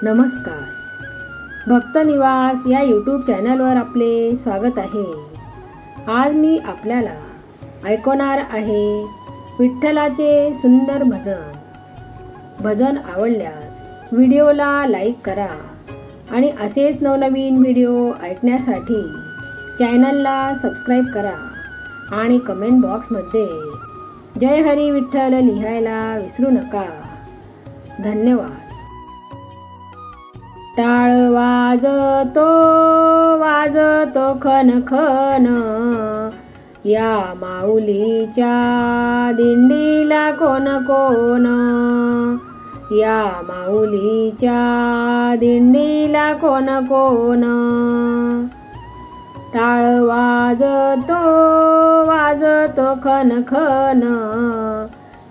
नमस्कार. भक्तनिवास या यूट्यूब चॅनलवर आपले स्वागत आहे. आज मी आपल्याला ऐकवणार आहे विठ्ठलाचे सुंदर भजन. भजन आवडल्यास व्हिडिओला लाईक करा आणि असेच नवनवीन व्हिडिओ ऐकण्यासाठी चॅनलला सबस्क्राईब करा आणि कमेंट बॉक्समध्ये जय हरी विठ्ठल लिहायला विसरू नका. धन्यवाद. टाळ वाजतो वाजतो खन खन, या माऊलीच्या दिंडीला कोण कोण, या माऊलीच्या दिंडीला कोण कोण. टाळ वाजतो वाजतो खन खन,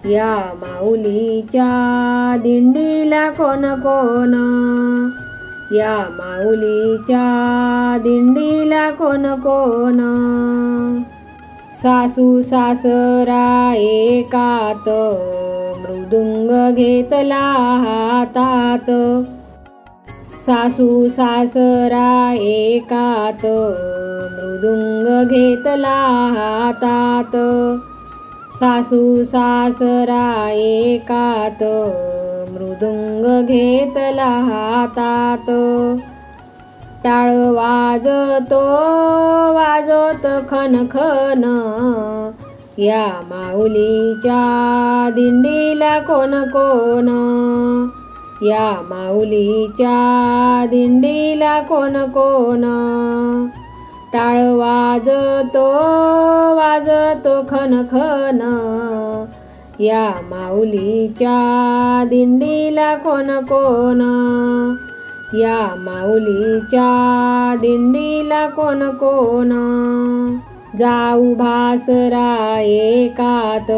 या माऊलीच्या दिंडीला कोण कोण, या माऊलीच्या दिंडीला कोण कोण. सासू सासरा एकात, मृदुंग घेतला हातात. सासू सासरा एकात, मृदुंग घेतला हातात. सासू सासरा एकात, मृदुंग घेतला हातात. टाळ वाजतो वाजतो खन खन, या माऊलीच्या दिंडीला कोण कोण, या माऊलीच्या दिंडीला कोण कोण. टाळ वाजतो वाजतो खन खन, या माऊलीच्या दिंडीला कोण कोण, या माऊलीच्या दिंडीला कोण कोण. जाऊ भासरा एकात,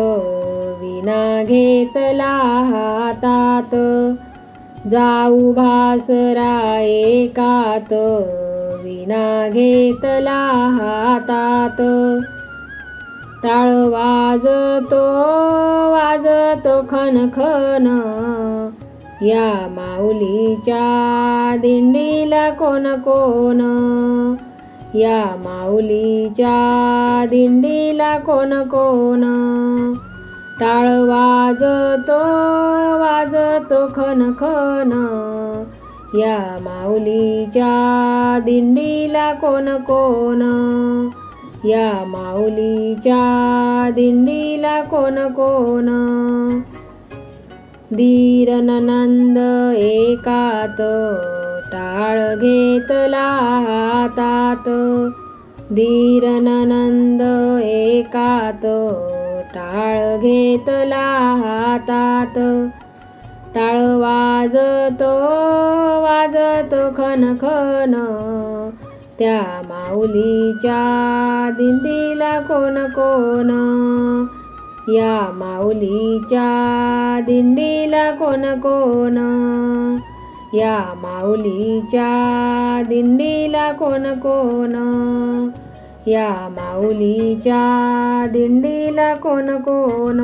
विना घेतला हातात. जाऊ भासरा एकात, विना घेतला हातात. टाळ वाजतो वाजतो खन खन, या माऊलीच्या दिंडीला कोण कोण, या माऊलीच्या दिंडीला कोण कोण. टाळ वाजतो वाजतो खन खन, या माऊलीच्या दिंडीला कोण कोण, या माऊलीच्या दिंडीला कोण कोण. धीर नंद एकात, टाळ घेतला हातात. धीर नंद एकात, टाळ घेतला हातात. टाळ वाजतो वाजतो खन खन, त्या माऊलीच्या दिंडीला कोण कोण, या माऊलीच्या दिंडीला कोण कोण, या माऊलीच्या दिंडीला कोण कोण, या माऊलीच्या दिंडीला कोण कोण.